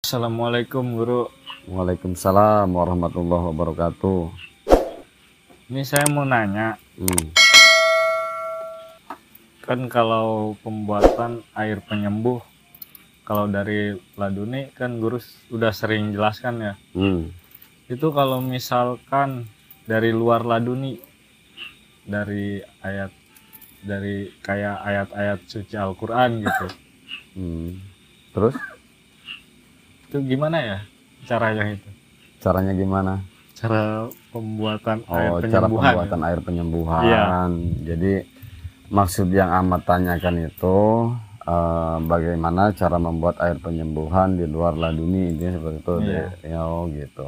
Assalamualaikum Guru. Waalaikumsalam warahmatullahi wabarakatuh. Ini saya mau nanya, kan kalau pembuatan air penyembuh, kalau dari Laduni kan Guru udah sering jelaskan ya. Itu kalau misalkan dari luar Laduni, dari kayak ayat-ayat suci Al-Quran gitu. Terus? Itu gimana ya caranya itu? Caranya gimana? Cara pembuatan air penyembuhan. Cara pembuatan air penyembuhan. Iya. Jadi maksud yang amat tanyakan itu bagaimana cara membuat air penyembuhan di luar Laduni, intinya seperti itu. Iya. Gitu.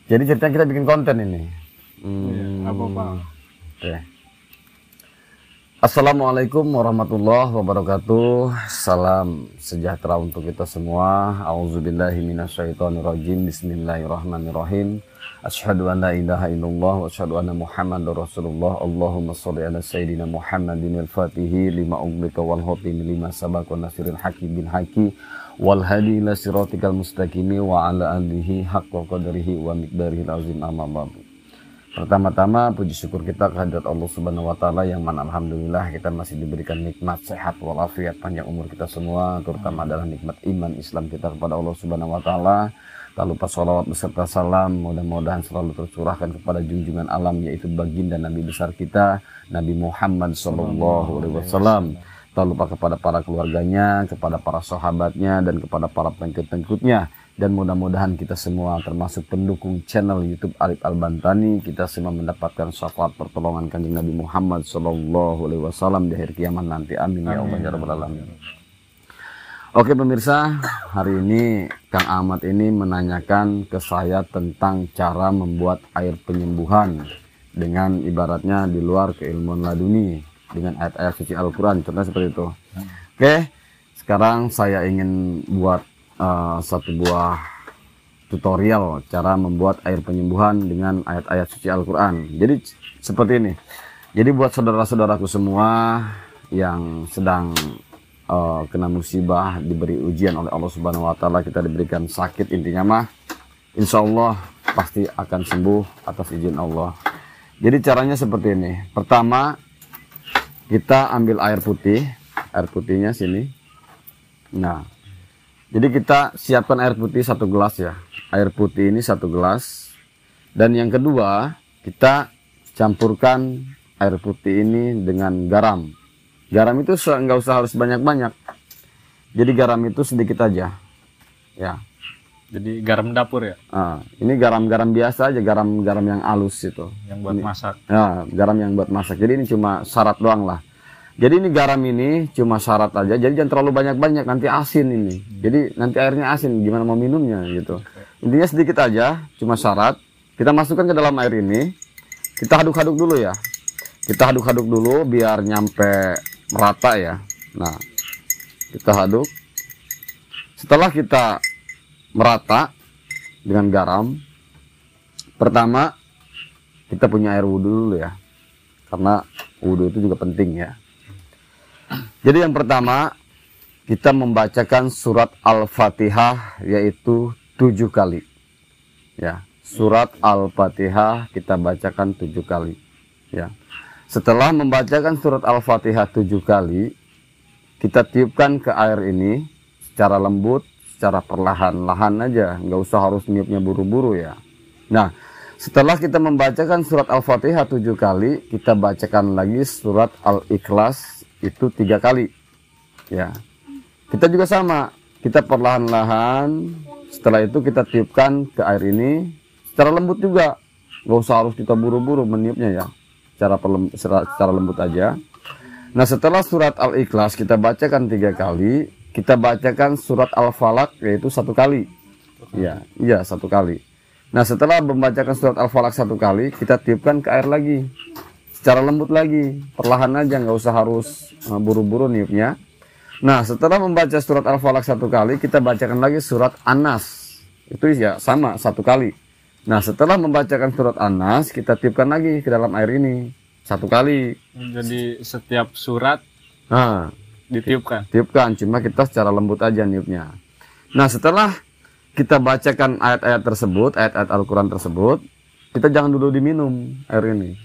Jadi ceritanya kita bikin konten ini. Apa Pak? Oke. Assalamualaikum warahmatullahi wabarakatuh. Salam sejahtera untuk kita semua. A'udzubillahi minasyaitonirrajim. Bismillahirrahmanirrahim. Asyhadu an la ilaha illallah wa asyhadu anna Muhammadar Rasulullah. Allahumma shalli ala sayyidina Muhammadin al-Fatihi lima ughliqa wal khatimi lima sabaqa nasiril haqqi bil haqqi wal hadi ila siratikal mustaqimi wa ala alihi haqqa qadrihi wa miqdarihil azim, amma ba'du. Pertama-tama puji syukur kita kehadirat Allah Subhanahu wa taala yang mana alhamdulillah kita masih diberikan nikmat sehat walafiat panjang umur kita semua, terutama adalah nikmat iman Islam kita kepada Allah Subhanahu wa taala. Tak lupa sholawat beserta salam mudah-mudahan selalu tercurahkan kepada junjungan alam, yaitu baginda Nabi besar kita Nabi Muhammad SAW. Tak lupa kepada para keluarganya, kepada para sahabatnya, dan kepada para pengikut-pengikutnya. Dan mudah-mudahan kita semua termasuk pendukung channel YouTube Arif Al-Bantani, kita semua mendapatkan syafaat pertolongan Kanjeng Nabi Muhammad SAW di akhir kiamat nanti. Amin ya Allah ya Rabbal Alamin. Oke pemirsa, hari ini Kang Ahmad ini menanyakan ke saya tentang cara membuat air penyembuhan dengan ibaratnya di luar keilmuan laduni, dengan ayat-ayat suci Al-Quran, contohnya seperti itu. Oke, sekarang saya ingin buat satu buah tutorial cara membuat air penyembuhan dengan ayat-ayat suci Al-Quran. Jadi seperti ini. Jadi buat saudara-saudaraku semua yang sedang kena musibah, diberi ujian oleh Allah Subhanahu wa taala, kita diberikan sakit, intinya mah insya Allah pasti akan sembuh atas izin Allah. Jadi caranya seperti ini. Pertama, kita ambil air putih, air putihnya sini. Nah, jadi kita siapkan air putih 1 gelas ya. Air putih ini 1 gelas. Dan yang kedua, kita campurkan air putih ini dengan garam. Garam itu nggak usah harus banyak-banyak. Jadi garam itu sedikit aja. Ya. Jadi garam dapur ya? Ini garam-garam biasa aja, garam-garam yang halus itu. Yang buat masak. Ya, garam yang buat masak. Jadi ini cuma syarat doang lah. Jadi ini garam ini cuma syarat aja. Jadi jangan terlalu banyak-banyak, nanti asin ini. Jadi nanti airnya asin, gimana mau minumnya gitu. Intinya sedikit aja, cuma syarat. Kita masukkan ke dalam air ini. Kita aduk-aduk dulu ya. Kita aduk-aduk dulu biar nyampe merata ya. Nah, kita aduk. Setelah kita merata dengan garam, pertama kita punya air wudhu dulu ya. Karena wudhu itu juga penting ya. Jadi yang pertama, kita membacakan surat Al-Fatihah yaitu 7 kali. Ya, surat Al-Fatihah kita bacakan 7 kali. Ya. Setelah membacakan surat Al-Fatihah 7 kali, kita tiupkan ke air ini secara lembut, secara perlahan-lahan aja, nggak usah harus niupnya buru-buru ya. Nah, setelah kita membacakan surat Al-Fatihah 7 kali, kita bacakan lagi surat Al-Ikhlas itu 3 kali ya. Kita juga sama, kita perlahan-lahan, setelah itu kita tiupkan ke air ini secara lembut juga, nggak usah harus kita buru-buru meniupnya ya, secara lembut aja. Nah, setelah surat Al-Ikhlas kita bacakan 3 kali, kita bacakan surat Al-Falaq yaitu 1 kali ya, 1 kali. Nah, setelah membacakan surat Al-Falaq 1 kali, kita tiupkan ke air lagi secara lembut lagi, perlahan aja, nggak usah harus buru-buru niupnya. Nah, setelah membaca surat Al-Falaq 1 kali, kita bacakan lagi surat An-Nas. Itu ya sama 1 kali. Nah, setelah membacakan surat An-Nas, kita tiupkan lagi ke dalam air ini 1 kali. Jadi setiap surat ditiupkan. Tiupkan, cuma kita secara lembut aja niupnya. Nah, setelah kita bacakan ayat-ayat tersebut, ayat-ayat Al-Quran tersebut, kita jangan dulu diminum air ini.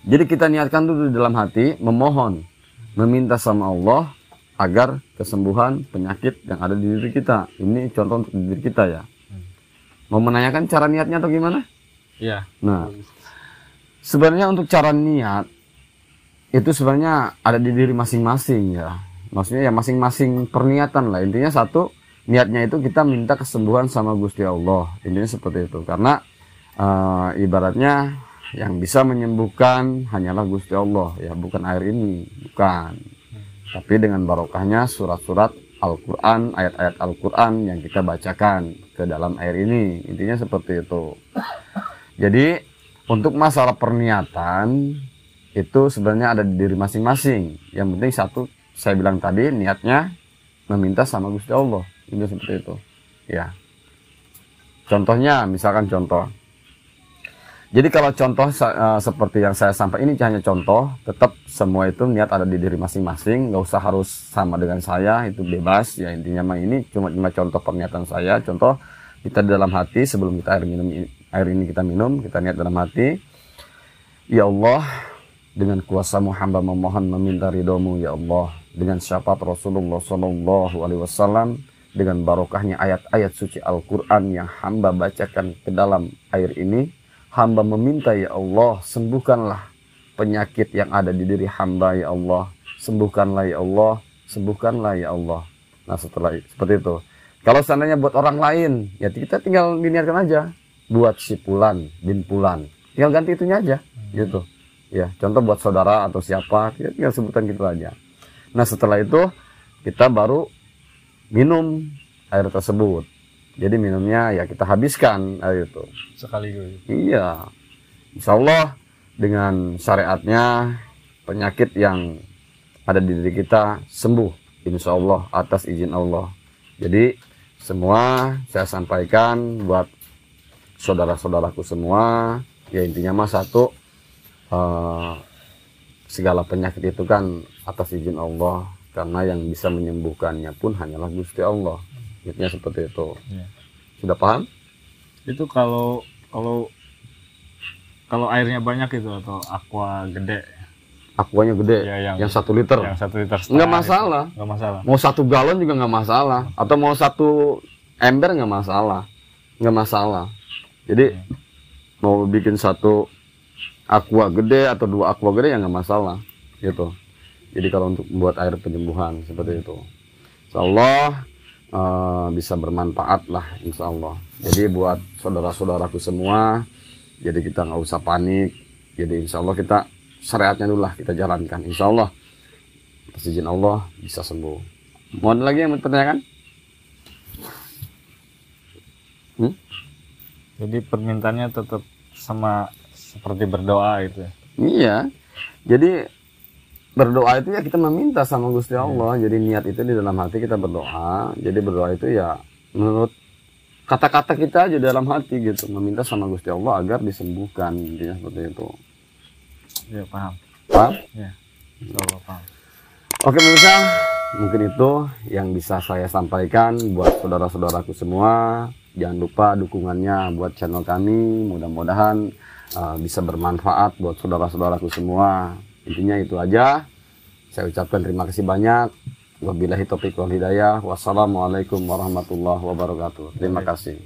Jadi kita niatkan dulu di dalam hati, memohon, meminta sama Allah agar kesembuhan penyakit yang ada di diri kita. Ini contoh untuk diri kita ya. Mau menanyakan cara niatnya atau gimana? Iya. Nah, sebenarnya untuk cara niat itu sebenarnya ada di diri masing-masing ya. Maksudnya ya masing-masing perniatan lah. Intinya satu, niatnya itu kita minta kesembuhan sama Gusti Allah. Intinya seperti itu. Karena ibaratnya yang bisa menyembuhkan hanyalah Gusti Allah ya, bukan air ini, bukan. Tapi dengan barokahnya surat-surat Al-Quran, ayat-ayat Al-Quran yang kita bacakan ke dalam air ini. Intinya seperti itu. Jadi untuk masalah perniatan itu sebenarnya ada di diri masing-masing. Yang penting satu, saya bilang tadi, niatnya meminta sama Gusti Allah. Ini seperti itu. Ya. Contohnya, misalkan contoh. Jadi kalau contoh seperti yang saya sampaikan ini hanya contoh, tetap semua itu niat ada di diri masing-masing, nggak usah harus sama dengan saya, itu bebas. Ya intinya mah ini cuma contoh pernyataan saya. Contoh kita di dalam hati sebelum kita air ini kita minum, kita niat dalam hati, ya Allah, dengan kuasa-Mu hamba memohon meminta ridho-Mu ya Allah, dengan syafaat Rasulullah Shallallahu Alaihi Wasallam, dengan barokahnya ayat-ayat suci Al-Quran yang hamba bacakan ke dalam air ini. Hamba meminta ya Allah, sembuhkanlah penyakit yang ada di diri hamba ya Allah. Sembuhkanlah ya Allah, sembuhkanlah ya Allah. Nah setelah seperti itu. Kalau seandainya buat orang lain, ya kita tinggal diniatkan aja. Buat si Pulan, bin Pulan. Tinggal ganti itunya aja. Gitu. Ya, contoh buat saudara atau siapa, kita tinggal sebutan gitu aja. Nah setelah itu, kita baru minum air tersebut. Jadi minumnya ya kita habiskan air itu. Sekaligus. Iya. Insya Allah dengan syariatnya penyakit yang ada di diri kita sembuh. Insya Allah atas izin Allah. Jadi semua saya sampaikan buat saudara-saudaraku semua. Ya intinya mah satu, segala penyakit itu kan atas izin Allah. Karena yang bisa menyembuhkannya pun hanyalah Gusti Allah. Intinya seperti itu. Ya. Sudah paham? Itu kalau airnya banyak itu atau aqua gede. Aquanya gede, Ya, yang 1 liter. Yang 1 liter. Nggak masalah. Nggak masalah. Mau 1 galon juga nggak masalah. Atau mau 1 ember nggak masalah. Nggak masalah. Jadi mau bikin 1 aqua gede atau 2 aqua gede ya nggak masalah. Gitu. Jadi kalau untuk membuat air penyembuhan seperti itu, insya Allah bisa bermanfaat lah, insya Allah. Jadi buat saudara-saudaraku semua, jadi kita nggak usah panik. Jadi insya Allah kita syariatnya dulu lah kita jalankan. Insya Allah atas izin Allah bisa sembuh. Mau ada lagi yang mau ditanyakan? Jadi permintaannya tetap sama seperti berdoa itu ya? Iya. Jadi berdoa itu ya kita meminta sama Gusti Allah. Jadi niat itu di dalam hati kita berdoa. Jadi berdoa itu ya menurut kata-kata kita aja dalam hati gitu, meminta sama Gusti Allah agar disembuhkan. Intinya seperti itu. Ya paham. Paham? Ya. Insyaallah paham. Oke pemirsa, mungkin itu yang bisa saya sampaikan buat saudara-saudaraku semua. Jangan lupa dukungannya buat channel kami. Mudah-mudahan bisa bermanfaat buat saudara-saudaraku semua. Intinya itu aja. Saya ucapkan terima kasih banyak. Wabillahi taufiq wal hidayah. Wassalamualaikum warahmatullahi wabarakatuh. Terima kasih.